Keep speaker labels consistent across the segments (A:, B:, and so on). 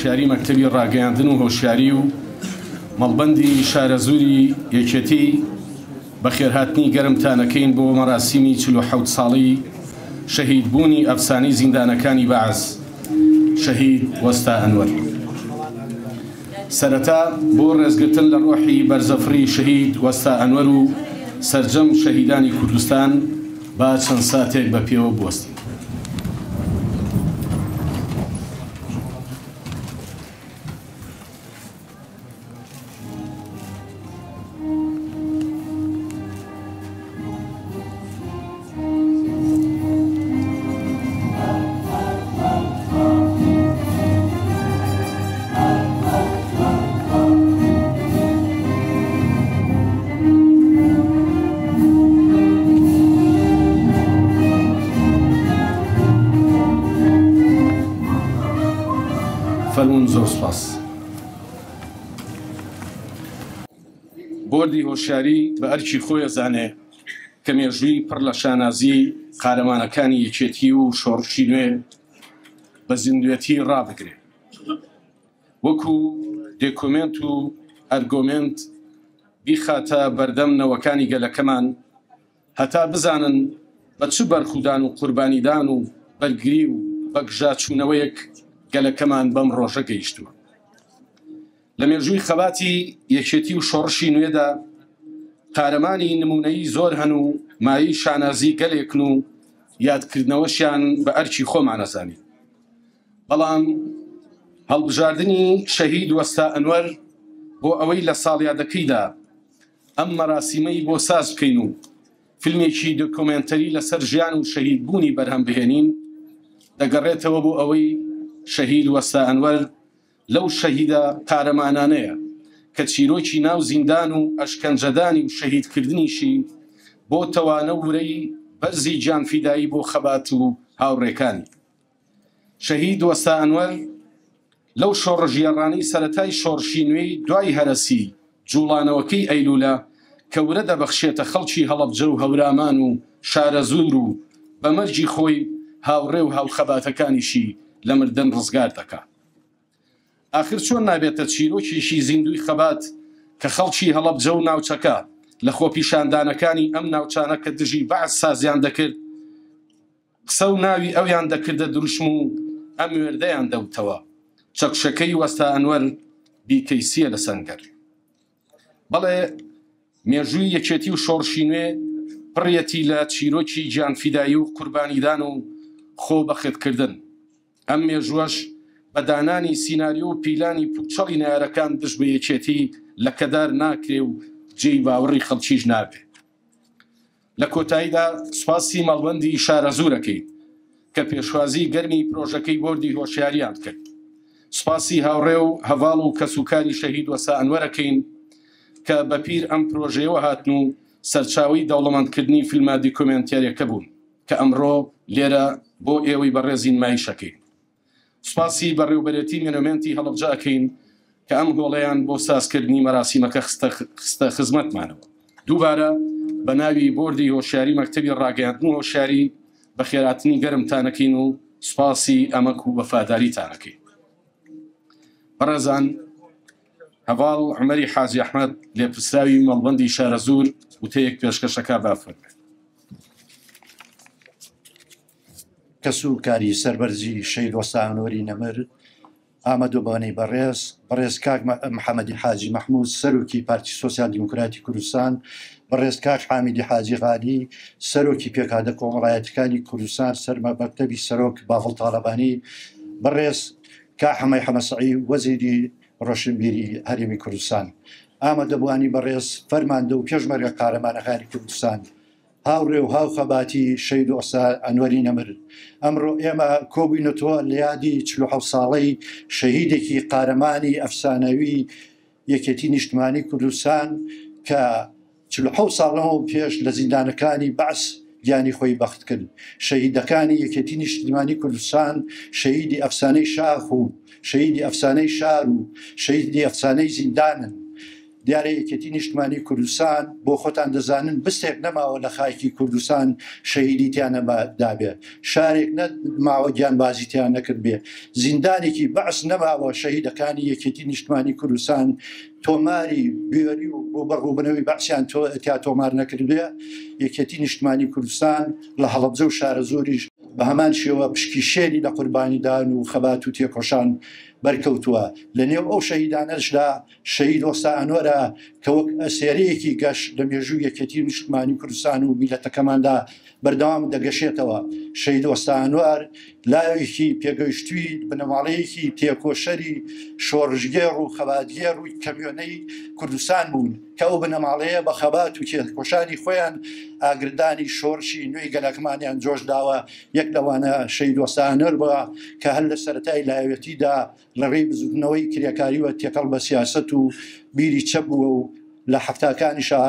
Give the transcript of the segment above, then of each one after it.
A: هۆشیاری مەکتەبی ڕاگەیاندن و هۆشیاری و مەڵبەندی شارەزووری یەکێتی بە خێرهاتنی گەرمتانەکەین بۆ مەراسیمی 47 ساڵی شەهیدبوونی ئەفسانەی زیندانەکانی بەعز شەهید وەستا ئەنوەر. سەرەتا بۆ ڕێزگرتن لە ڕۆحی بەرزەفری شەهید وەستا ئەنوەر و سەرجەم شەهیدانی کوردستان با چەند ساتێک بە پێوە بوەستین. فەرموون زۆر سوپاس. بۆردی هۆشیاری بە ئەرکی خۆی ئەزانێ کە مێژووی پڕ لە شانازی قارەمانەکانی یەکێتی و شۆڕشی نوێ بە زیندوێتی ڕابگرێ، وەکو دێکۆمنت و ئەرگۆمنت بیخاتە بەردەم نەوەکانی گەلەکەمان هەتا بزانن بە چ بەرخودان و قوربانیدان و بەرگری و بەگژاچوونەوەیەک گەلەکەمان بەم ڕۆژە گەیشتووە. لە مێژووی خەباتی یەکێتی و شۆڕشی نوێدا قارەمانی نمونەیی زۆر هەن و مایی شانازی گەلێکن و یادکردنەوەشیان بە ئەرکی خۆمان ئەزانین. بەڵام هەڵبژاردننی شەهید وەستا ئەنوەر بۆ ئەوەی لە ساڵیادەکەیدا ئەم مەراسیمەی بۆ ساز بکەین و فیلمێکی دۆکۆمنتەری لەسەر ژیان و شەهیدبوونی بەرهەم بهێنین، دەگەڕێتەوە بۆ ئەوەی شەهید وەستا ئەنوەر لەو شەهیدە قارەمانانەیە کە چیرۆکی ناو زیندان و ئەشکەنجەدانی و شەهیدکردنیشی بۆ تەوانە ورەی بەرزی گیانفیدایی بۆ خەبات و هاوڕێکانی. شەهید وەستا ئەنوەر لەو شۆڕژێڕانەی سەرەتای شۆڕشی نوێی دوای هەرەسی جوڵانەوەکەی ئەیلولە کە ورە دەبەخشێتە خەڵکی هەڵەبجە و هەورامان و شارە زوور و بە مەرجی خۆی هاوڕێ و هاوخەباتەکانیشی لە مردن ڕزگار دەکات. ئاخر چۆن نابێتە چیرۆکیشی زیندوی خەبات کە خەڵکی هەڵەبجە و ناوچەکە لە خۆپیشاندانەکانی ئەم ناوچانە کە دژی بەعز سازیان دەکرد قسە و ناوی ئەویان دەکردە دروشم و ئەم وێردەیان دەوتەوە چەکشەکەی وەستا ئەنوەر بیکەیسیە لە سەنگەر. بەڵێ مێژووی یەکێتی و شۆڕشی نوێ پڕیەتی لە چیرۆکی گیانفیدایی و قوربانیدان و خۆ بەخێتکردن. ئەم مێژووەش بە دانانی سیناریۆ و پیلانی پوچەڵی نارەکان دژ بە یەکێتی لە کەدار ناکرێ و جێی باوەڕی خەڵکیش نابێ. لە کۆتاییدا سوپاسی مەڵبەندی شارەزوورەکەی کە پێشوازی گەرمی پرۆژەکەی بۆردی هۆشیاریان کرد. سوپاسی هاوڕێ و هەواڵ و کەسوکاری شەهید وەستا ئەنوەرەکەین کە بەپیر ئەم پرۆژەیەوە هاتن و سەرچاوی دەوڵەمەندکردنی فیلمە دیکۆمنتێریەکە بوون کە ئەمڕۆ لێرە بۆ ئێوەی بەڕێزین مایشەکەین. سوپاسی بەڕێوبەرێتی مێنۆمێنتی هەڵەبجە ئەکەین کە ئەم گۆڵەیان بۆ سازکردنی مەراسیمەکە خستە خزمەتمانەوە. دووبارە بە ناوی بۆردی هۆشیاری مەکتەبی ڕاگەیاندن و هۆشیاری بە خێراتنی گەرمتانەکەین و سوپاسی ئەمەک و وەفاداریتانەکەین. بەڕێزان، هەواڵ عومەری حاجی ئەحمەد لێپرسراوی مەڵبەندی شارەزوور وتەیەک پێشکەشەکە بافەرمێ.
B: کەسوکاری سەربەرزی شەهید وەستا ئەنوەری نەمر، ئامادەبوانی بەڕێز کاک محەممەدی حاجی مەحموود سەرۆکی پارتی سۆسیال دیموکراتی کوردستان، بەڕێز کاک حامیدی حاجی غالی سەرۆکی پێکادە کۆمەڵایەتەکانی کوردستان سەرمەبەرتەبی سەرۆک باڤڵ تاڵەبانی، بەڕێز کاک حەمەی حەمەسعی وەزیری ڕۆشنبیری هەرێمی کوردستان، ئامادەبوانی بەڕێز فەرماندە و پێشمەرگە قارەمانەکانی کوردستان، هاوڕێ و هاوخەباتی شەهید وەستا ئەنوەری نەمر. ئەمڕۆ ئێمە کۆبووینەتەوە لە یادی 47 ساڵەی شەهیدێکی قارەمانی ئەفسانەوی یەکێتی نیشتمانی کوردستان کە 47 ساڵەوە پێش لە زیندانەکانی بەعس گیانی خۆی بەخت کرد. شەهیدەکانی یەکێتی نیشتمانی کوردستان شەهیدی ئەفسانەی شاخ و شەهیدی ئەفسانەی شار و شەهیدی ئەفسانەی زیندانن. دیارە یەکێتی نیشتمانی کوردستان بۆ خۆتان دەزانن بستێک نەماوە لە خاکی کوردستان شەهیدیتیان دابێ شارێک نەماوە گیانبازیتیان نەکرد بێ زیندانێکی بەعس نەماوە شەهیدەکانی یەکێتی نیشتمانی کوردستان تۆماری بێری و ڕوبەڕووبنەوەی بەعسیان تیا تۆمار نەکرد بێ یەکێتی نیشتمانی کوردستان لە هەڵەبجە و شارە زۆریش بە هەمان شێوە پشکی شێری لە قوربانیدان و خەبات و تێکۆشان بەرکەوتووە لە نێو ئەو شەهیدانەشدا شەهید ئۆستا ئەنوەرە کە وەک ئەسێرەیەکی گەشت لە مێژوو یەکێتی نیشتمانی کوردستان و میلەتەکەماندا بەردەوام دەگەشێتەوە شەهید ئۆستا ئەنوەر لایەکی پێگەیشتووی بنەماڵەیەکی تێکۆشەری شۆڕژگێڕ و خەباتگێڕ و کەمیۆنەی کوردستان بوون کە ئەو بنەماڵەیە بە خەبات و تێکۆشانی خۆیان ئاگردانی شۆڕشی نوێی گەلەکمانیان جۆش داوە یەک لەوانە شەهید ئۆستا ئەنوەر بووە کە هەر لە سەرەتای لایەتیدا لە ڕێی بزودنەوەی کریاکاریوە تێکەڵ بە سیاسەت و بیری چەپ بووە و لە حەفتاکانیشا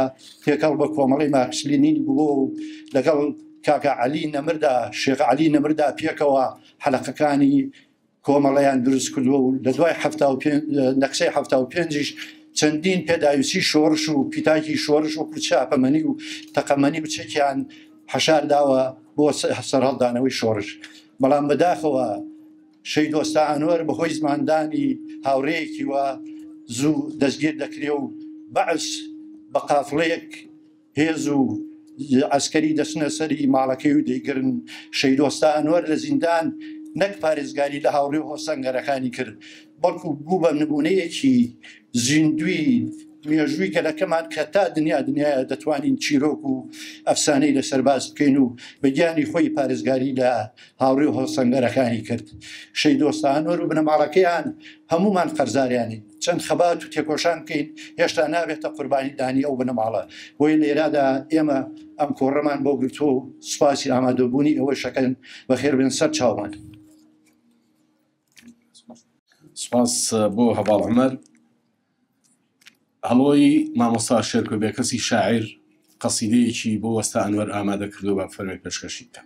B: تێکەڵ بە کۆمەڵی مارکسلێنینی بووە و لەگەڵ کاکە عەلی نەمردا شێخ عەلی نەمردا پێکەوە حەلەقەکانی کۆمەڵەیان دروست کردووە و لە دوای نەکسەی 75 چەندین پێداویستی شۆڕش و پیتاکی شۆڕش و چاپەمەنی و تەقەمەنی و چەکیان حەشار داوە بۆ سەرهەڵدانەوەی شۆڕش بەڵام بەداخەوە شەهید ئۆستا ئەنوەر بەهۆی زماندانی هاوڕێیەکی وە زوو دەستگیر دەکرێ و بەعس بە قافڵەیەک هێز و عسکەری دەچنە سەری ماڵەکەی و دەیگرن شەهید ئۆستا ئەنوەر لە زیندان نەک پارێزگاری لە هاوڕێ و هۆسەنگەرەکانی کرد بەڵکو بوو بە نمونەیەکی زیندوی مێژووی گەلەکەمان کە تا دنیایە دەتوانین چیرۆک و ئەفسانەی لەسەر باز بکەین و بەگیانی خۆی پارێزگاری لە هاوڕێ و هۆسەنگەرەکانی کرد شەهید ئۆستا ئەنوەر و بنەماڵەکەیان هەمومان قەرزاریانی چەند خەبات و تێکۆشان بکەین هێشتا نابێتە قوربانی دانی ئەو بنەماڵە بۆی لێرادا ئێمە ئەم کۆڕەمان بۆ گرتۆ و سوپاسی ئامادەبوونی ئەوەی شەکەن بەخێر بن سەر چاومان
A: سپاس بۆ هەواڵ عومەر هەڵۆی مامۆستا شێرکۆ بێکەسی شاعیر قەسیدەیەکی بۆ ئۆستا ئەنوەر ئامادە کردو بە فەرمی پێشکەشی بکە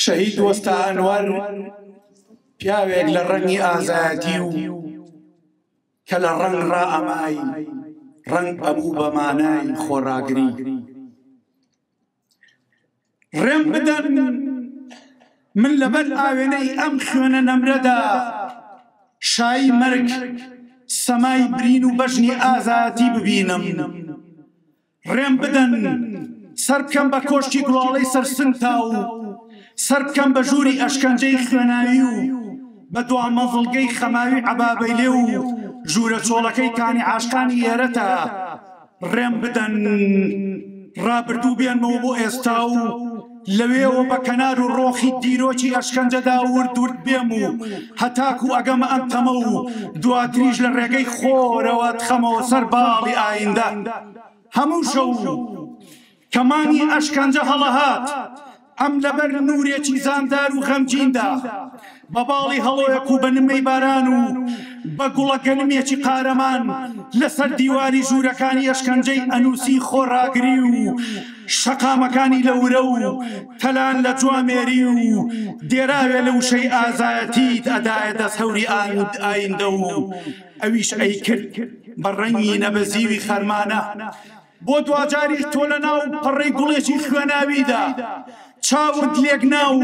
C: شەهید ئۆستا ئەنوەر پیاوێک لە ڕەنگی ئازادی و کە لە ڕەنگ ڕائەمای ڕەنگ ئەبوو بە مانای خۆڕاگری ڕێم بدەن من لەبەر ئاوێنەی ئەم خوێنە نەمرەدا شایی مەرگ سەمای برین و بەژنی ئازادی ببینم ڕێم بدەن سەر بکەم بە کۆشتی گوڵاڵەی سەرسنگتا و سەر بکەم بە ژووری ئەشکەنجەی خوێناوی و بە دوا مەزڵگەی خەماوی عەبابەیلێ و ژوورە چۆڵەکەی کانی عاشقانی ئێرەتە ڕێم بدەن ڕابردوو بێنمەوە بۆ ئێستا و لەوێەوە بە کەنار و ڕۆخی دیرۆکی ئەشکەنجەدا ورد بێم و هەتاکو ئەگەمە ئەم تەمە و دواتریش لە ڕێگەی خۆرەوە تخەمەوە سەر باڵی ئایندە هەموو شەو کەمانی ئەشکەنجە هەڵەهات ئەم لەبەر نورێکی زاندار و غەمگیندا بە باڵی هەڵۆیەک و بە نمەی باران و بە گوڵە گەنمێکی قارەمان لەسەر دیواری ژوورەکانی ئەشکەنجەی ئەنووسی خۆڕاگری و شەقامەکانی لەورە و تەلان لە جوامێری و دێراوێ لە وشەی ئازایەتیت ئەدایە دەست هەوری ئایندە و ئەویش ئەی کرد بە ڕەنگی نەبەزیوی خەرمانە بۆ دوجاری تۆ لە ناو پەڕەی گوڵێکی خوێناویدا چاوت لێک ناو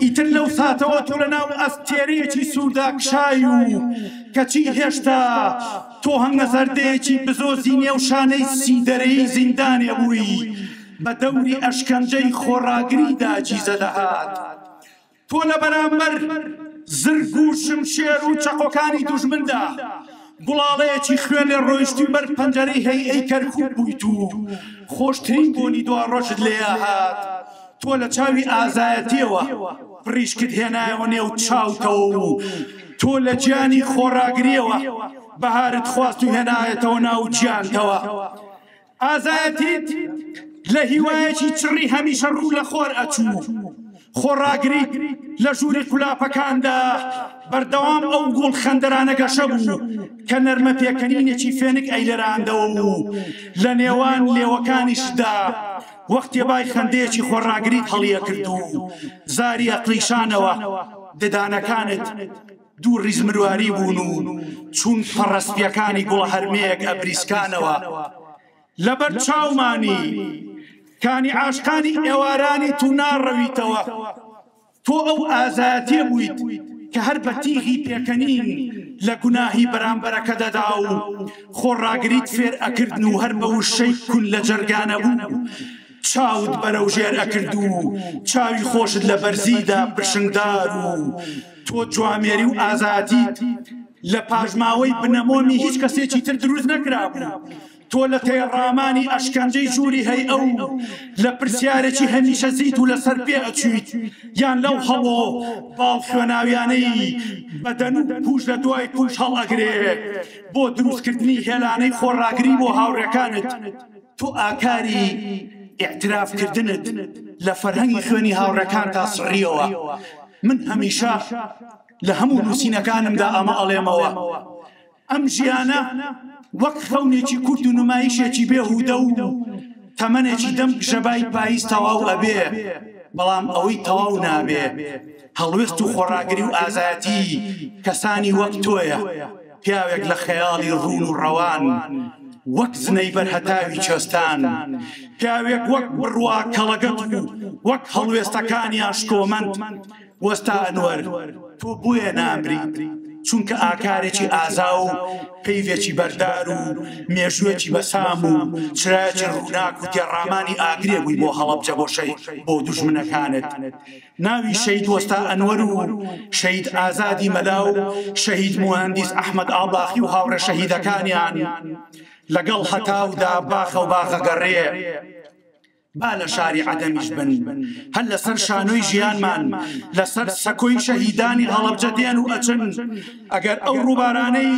C: ئیتر لەو ساتەوە تۆ لە ناو ئەستێرەیەکی سووردا کشای و کەچی هێشتا تۆ هەنگە زەردەیەکی بزۆزی نێوشانەی سیدەرەی زیندانێ بووی بە دەوری ئەشکەنجەی خۆڕاگریدا جیزە دەهات تۆ لە بەرامبەر زرگ و شمشێر و چەقۆکانی دوژمندا گوڵاڵەیەکی خوێن لێ ڕۆیشتی بەر پەنجەرەی هەیئەی کەرکوب بوویت و خۆشترین بۆنی دوا ڕۆژت لێ هات تۆ لە چاوی ئازایەتیەوە پڕیشکت هێنایەوە نێو چاوتەوە و تۆ لە گیانی خۆڕاگریەوە بەهارت خواست و هێنایەتەوە ناو گیانتەوە ئازایەتیت لە هیوایەکی چڕی هەمیشە ڕوو لە خۆر ئەچوو خۆڕاگری لە ژووری قولاپەکاندا بەردەوام ئەو گوڵ خەندەرانە گەشە بوو کە نەرمە پێکەنینێکی فێنک ئەیلەراندەوە و لە نێوان لێوەکانیشدا وەختێ بای خەندەیەکی خۆڕاگریت هەڵیە کرد و زاری ئەقلیشانەوە ددانەکانت دوو ڕیز مرواری بوون و چوون پەڕەسپیەکانی گوڵە هەرمەیەک ئەبریسکانەوە لەبەر چاومانی کانی عاشقانی ئێوارانی تو ناڕەویتەوە تۆ ئەو ئازاتیە بوویت کە هەر بە تیغی پێکەنین لە گوناهی بەرامبەرەکە دەدا و خۆڕاگریت فێر ئەکردن و هەر بە وشەی کون لە جەرگانە بوو چاوت بەرەو ژێر ئەکرد و چاوی خۆشت لە بەرزیدا برشنگدار و تۆ جوامێری و ئازاتیت لە پاژماوەی بنەمۆمی هیچ کەسێکی تر دروست نەکرابوو تۆ لە تێڕامانی ئەشکەنجەی ژووری هەی ئەو لە پرسیارێکی هەمیشە زیت و لەسەر پێ ئەچویت یان لەو هەڵۆ باڵ خوێناویانەی بەدەن و پوش لە دوای پوش هەڵئەگرێ بۆ دروستکردنی هێلانەی خۆڕاگری بۆ هاوڕێکانت تۆ ئاکاری ئیعترافکردنت لە فەرهەنگی خوێنی هاوڕێکان تا سڕیەوە من هەمیشە لە هەموو نووسینەکانمدا ئەمە ئەڵێمەوە ئەم ژیانە وەک خەونێکی کورد و نمایشێکی بێهودە و تەمەنێکی دەم ژەبای پاییز تەواو ئەبێ بەڵام ئەوەی تەواو نابێ هەڵوێست و خۆڕاگری و ئازاتی کەسانی وەک تۆیە پیاوێک لە خەیاڵی ڕوون و ڕەوان وەک زنەی بەرهەتاوی چۆستان پیاوێک وەک بڕوا کەڵەگەت و وەک هەڵوێستەکانی ئاشکۆمەند وەستا ئەنوەر تۆ بۆیە نامریت چونکە ئاکارێکی ئازا و پەیوێکی بەردار و مێژوێکی بەسام و چرایەکی ڕووناک و تێڕامانی ئاگرێ بووی بۆ هەڵەبجە بۆ دوژمنەکانت ناوی شەهید وەستا ئەنوەر و شەهید ئازادی مەلا و شەهید موهەندیس ئەحمەد ئاڵاخی و هاوڕێ شەهیدەکانیان لەگەڵ هەتاودا باخە و باخەگەڕێ با لە شاری عەدەمیش بن هەر لەسەر شانۆی ژیانمان لەسەر سەکۆی شەهیدانی هەڵەبجە دێن و ئەچن ئەگەر ئەو ڕووبارانەی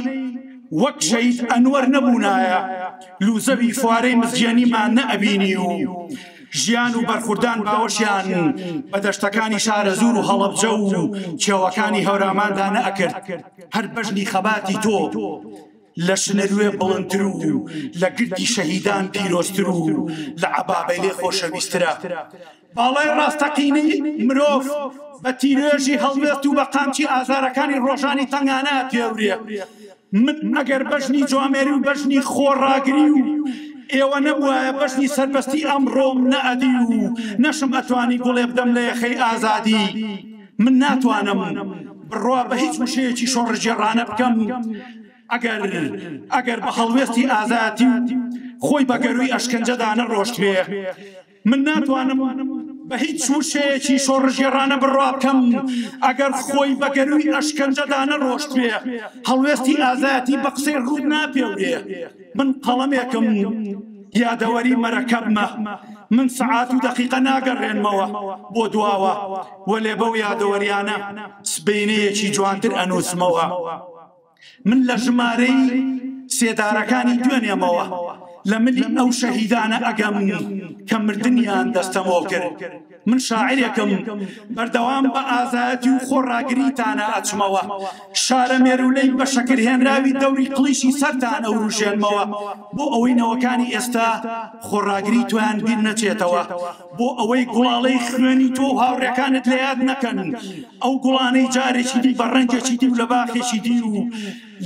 C: وەک شەهید ئەنوەر نەبوونایە لوزەوی فوارەی مزجێنیمان نەئەبینی و ژیان و بەرخوردان باوەشیان بە دەشتەکانی شارە زوور و هەڵەبجە و کێوەکانی هەوراماندا نەئەکرد هەر بەژنی خەباتی تۆ لە شنەروێ بڵندتر و لە گردی شەهیدان پیرۆزتر و لە عەبابەی لێ خۆشەویسترە باڵای ڕاستەقینەی مرۆڤ بە تیرێژی هەڵوێست و بە قامچی ئازارەکانی ڕۆژانی تەنگانە پێورێ من ئەگەر بەژنی جوامێری و بەژنی خۆڕاگری و ئێوە نەبووایە بەژنی سەربەستی ئەمڕۆم نەئەدی و نەشم ئەتوانی گوڵێ بدەم لە یەخەی ئازادی من ناتوانم بڕوا بە هیچ وشەیەکی شۆڕژێڕانە بکەم ئەگەر بە هەڵوێستی ئازاتی خۆی بە گەروی ئەشکەنجەدا نەڕۆشتوێ من ناتوانم بە هیچ وشەیەکی شۆڕژێڕانە بڕوا بکەم ئەگەر خۆی بە گەروی ئەشکەنجەدا نەڕۆشتوێ هەڵوێستی ئازاتی بە قسەی ڕوود ناپێورێ من قەڵەمێکم یادەوەری مەرەکەبمە من سەعات و دەقیقە ناگەڕێنمەوە بۆ دواوە وەلێ بەو یادەوەریانە سبەینەیەکی جوانتر ئەنووسمەوە من لە ژمارەی سێدارەکانی دوێنێمەوە لە ملی ئەو شەهیدانە ئەگەم کە مردنیان دەستەمەوە کرد من شاعرێکم بەردەوام بە ئازادی و خۆڕاگریتانە ئەچمەوە شارە مێرولەی بە شەکرهێنراوی دەوری قلیشی سەرتان ئەوروژێنمەوە بۆ ئەوەی نەوەکانی ئێستا خۆڕاگری تویان بیر نەچێتەوە بۆ ئەوەی گوڵاڵەی خوێنی تۆ و هاوڕێکانت لە یاد نەکەن ئەو گوڵانەی جارێکی دی بە ڕەنگێکی دی و لە باخێکی دی و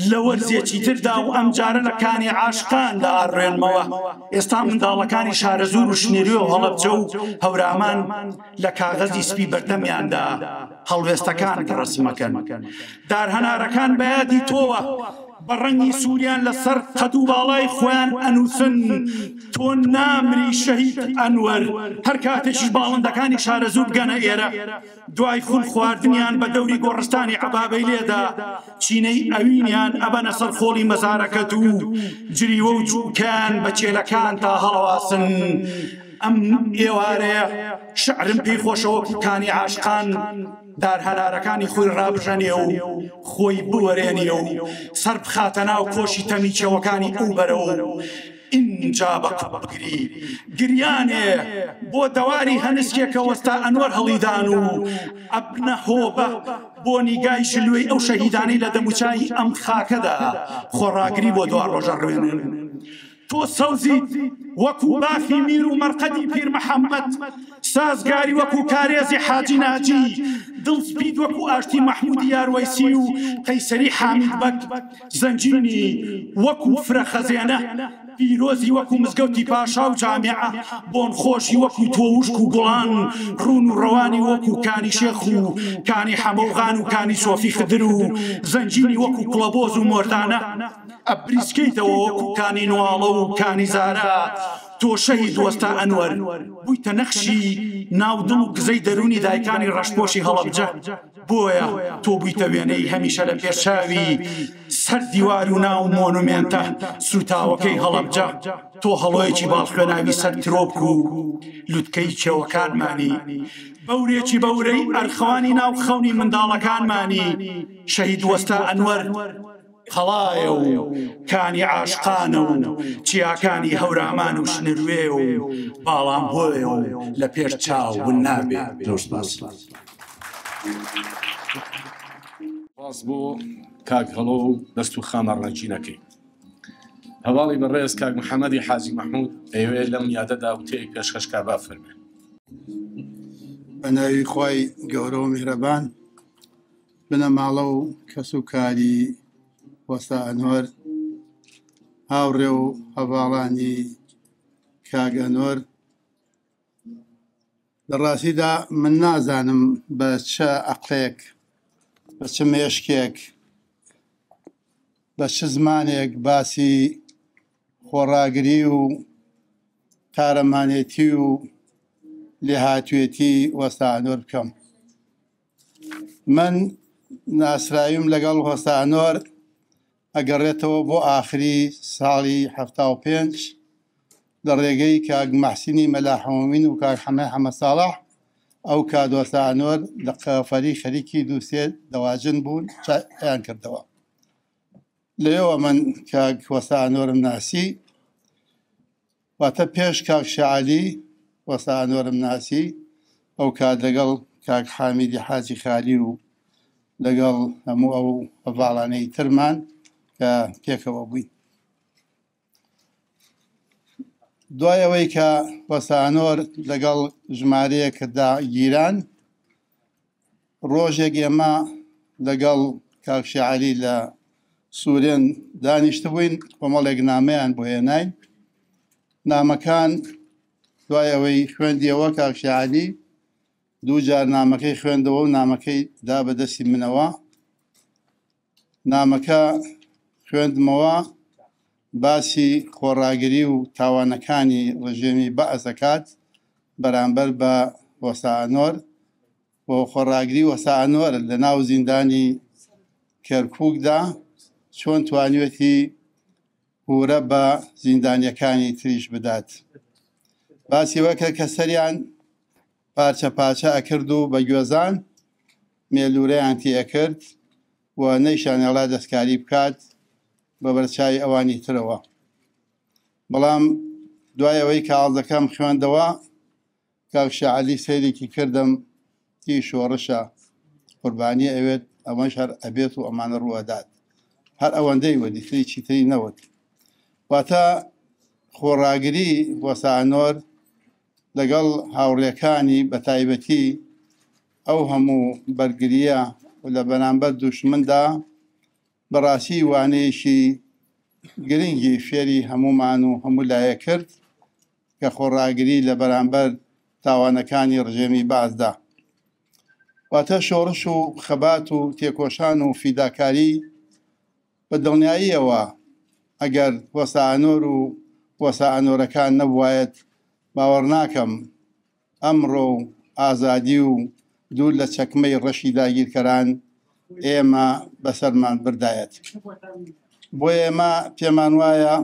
C: لە وەرزێکی تردا و ئەم جارە لە کانی عاشقاندا ئاڕێنمەوە ئێستا منداڵەکانی شارە زوور و شنێری و هەڵەبجە و هەورامان لە کاغەزی سپی بەردەمیاندا هەڵوێستەکان ڕسمەکەن دارهەنارەکان بەیادی تۆوە بە ڕەنگی سووریان لەسەر قەد و باڵای خۆیان ئەنووسن تۆ نامری شەهید ئەنوەر هەر کاتێکیش باڵندەکانی شارە زوور بگەنە ئێرە دوای خون خواردنیان بە دەوری گۆڕستانی عەبابەی لێدا چینەی ئەوینیان ئەبەنە سەر خۆڵی مەزارەکەت و جریوە و جووکیان بە چێلەکان تا هەڵەواسن ئەم ئێوارەیە شعرم پێی خۆشەوە کانی عاشقان دارهەنارەکانی خۆی ڕابژەنێ و خۆی بوەرێنێ و سەر بخاتە ناو کۆشی تەمیچەوەکانی ئەو بەرەوە اینجا بەقە بگری گریانێ بۆ دەواری هەنسکێکە وەستا ئەنوەر هەڵیدان و ئەبنە هۆبە بۆ نیگای شلوەی ئەو شەهیدانەی لە دەموچایی ئەم خاکەدا خۆڕاگری بۆ دوا ڕۆژە ڕوێنن تۆ سەوزیت وەکو باخی میر و مەرقەدی پیر محەممەد، سازگاری وەکو کارێزی حاجی ناجی، دڵسپید وەکو ئاشتی مەحمودی یاروەیسی و قەیسەری حامید بەک، زەنجینی وەکو فرە خەزێنە، پیرۆزی وەکو مزگەوتی پاشا و جامعە، بۆن خۆشی وەکو تۆ وشک و گوڵان، ڕون و ڕەوانی وەکو کانی شێخ و کانی حەمەوغان و کانی سۆفی خدر و زەنجینی وەکو کڵەبۆز و مۆردانە، ئەبریسکەیتەوە وەکو کانی نواڵە و کانی زارە. تۆ شەهید وەستا ئەنوەر بوویتە نەخشی ناودڵ و گزەی دەرونی دایکانی ڕەشپۆشی هەڵەبجە، بۆیە تۆ بوویتە وێنەی هەمیشە لە پێشاوی سەر دیوار و ناو مۆنومێنتە سوتاوەکەی هەڵەبجە. تۆ هەڵۆیەکی باڵخوێناوی سەر ترۆپک و لوتکەی کێوەکانمانی، بەورێکی بەورەی ئەرخەوانی ناو خەونی منداڵەکانمانی. شەهید وەستا ئەنوەر هەڵایە و کانی عاشقانە و چیاکانی هەورامان و شنروێ و باڵام بۆیە و لە پێش چاو ون نابێ.
A: باس بۆ کاک هەڵۆ و دەست و خامەڕەنجینەکەی. هەواڵی بەڕێز کاک محەممەدی حاجی مەحموود ئەوێ لەم یادەدا وتەیەک پێشکەشکا با فەرمێ.
D: بە ناوی خوای گەورە و میهرەبان، بنە ماڵە و کەس و کاری وەستا ئەنوەر، هاوڕێ و هەواڵانی کاک ئەنوەر، لە ڕاستیدا من نازانم بە چه عەقلێک، بە چه مێشکێک، بە چه زمانێک باسی خۆڕاگری و قارەمانێتی و لێهاتوێتی وەستا ئەنوەر بکەم. من ناسراویم لەگەڵ وەستا ئەنوەر ئەگەڕێتەوە بۆ ئاخری ساڵی 75 لە ڕێگەی کاک مەحسینی مەلاحەمەمین و کاک حەمە ساڵح. ئەو کات وەستا ئەنوەر لە قەفەری خەریکی دووسێ دەواژن بوون، چایان کردەوە. لێەوە من کاک وەستا ئەنوەرم ناسی، واتە پێش کاک شەعەلی وەستا ئەنوەرم ناسی. ئەو کات لەگەڵ کاک حامیدی حاجی خالی و لەگەڵ هەموو ئەو هەڤاڵانەی ترمان کە پێکەوە بووین. دوایەوەی کە وەستا ئەنوەر لەگەڵ ژمارەیەکدا گیران، ڕۆژێک ئێمە لەگەڵ کاک شەعەلی لە سوورێن دانیشتە بووین، کۆمەڵێک نامەیان بۆ هێناین. نامەکان دوایەوەی خوێندیەوە کاک شەعەلی دوو جار نامەکەی خوێندەوە و نامەکەی دا بەدەستی منەوە. نامەکە خوێندمەوە، باسی خۆڕاگری و تاوانەکانی ڕژێمی بەعەز دەکات بەرامبەر بە وەستا ئەنوەر و خۆڕاگری وەستا ئەنوەر لە ناو زیندانی کەرکووکدا چۆن توانوێتی هورە بە زیندانیەکانی تریش بدات. باسی وەکە کە سەریان پارچە پارچە ئەکرد و بە گوێزان مێلوورەیان تێ ئەکرد و نەیشانێڵا دەستکاری بکات بە بەرچاوی ئەوانی ترەوە. بەڵام دوایەوەی کاڵدەکەم خوێندەوە، کاک شەعەلی سەیرێکی کردم، تی شۆڕشە قوربانی ئەوێت ئەوەش هەر ئەبێت و ئەمانە ڕوەدات، هەر ئەوەندەی وە دیتری چیتری نەوت. واتە خۆڕاگری وەستا ئەنوەر لەگەڵ هاوڕێکانی بە تایبەتی ئەو هەموو بەرگریە و لە بەرامبەر دوشمندا بەڕاستی وانەیەشی گرنگی فێری هەمومان و هەموو لایە کرد کە خۆڕاگری لە بەرامبەر تاوانەکانی ڕژێمی بەعەزدا. واتە شۆڕش و خەبات و تێکۆشان و فیداکاری بە دڵنیاییەوە ئەگەر وەستا ئەنوەر و وەستا ئەنوەرەکان نەبوایەت، باوەڕ ناکەم ئەمڕۆ ئازادی و دوور لە چەکمەی ڕەشی داگیرکەران ئێمە بەسەرمان بردایەت. بۆ ئێمە پێمان وایە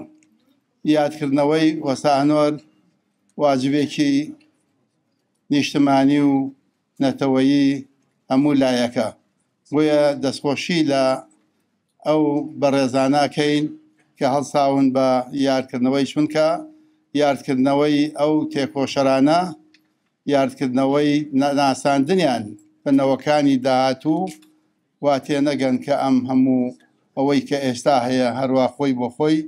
D: یادکردنەوەی وەستا ئەنوەر واجبێکی نیشتمانی و نەتەوەیی هەموو لایەکە. بۆیە دەستخۆشی لە ئەو بەڕێزانەکەین کە هەڵساون بە یادکردنەوەی چونکە یادکردنەوەی ئەو تێکۆشەرانە، یادکردنەوەی ناساندنیان بنەوەکانی داهاتوو وا تێنەگەن کە ئەم هەموو ئەوەی کە ئێستا هەیە هەروە خۆی بۆ خۆی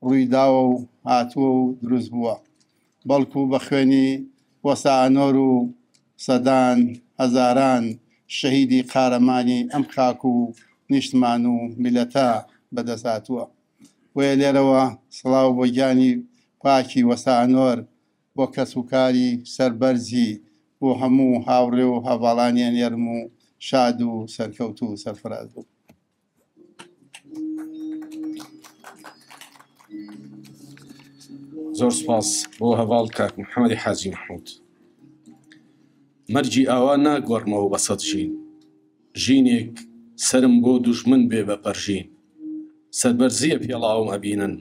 D: ڕوویداوە و هاتووە و دروست بووە بەڵکو بە خوێنی وەسانۆر و سەدان هەزاران شەهیدی قارەمانی ئەم خاک و نیشتمان و میلەتە بەدەساتووە وێ لێرەوە سڵاو بۆ گیانی پاکی وەسانۆر بۆ کەسوکاری سەربەرزی بۆ هەموو هاوڕێ و هەڤاڵانیان یەرم و شاد و سەرکەوت و سەرفراز بوو.
A: زۆر سپاس بۆ هەواڵ کاک محەممەدی حاجی محموود. مەرجی ئاوا ناگۆڕمەوە بە سەد ژین، ژینێک سرم بۆ دوژمن بێ بە پەرژین، سەربەرزیە پێڵاوم ئەبینن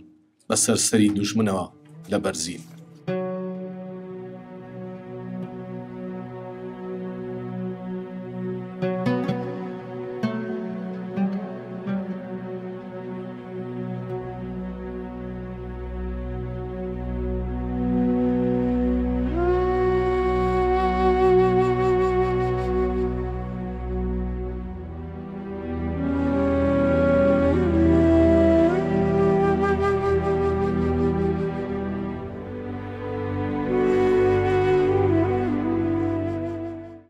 A: بە سەرسەری دوژمنەوە لە بەرزین.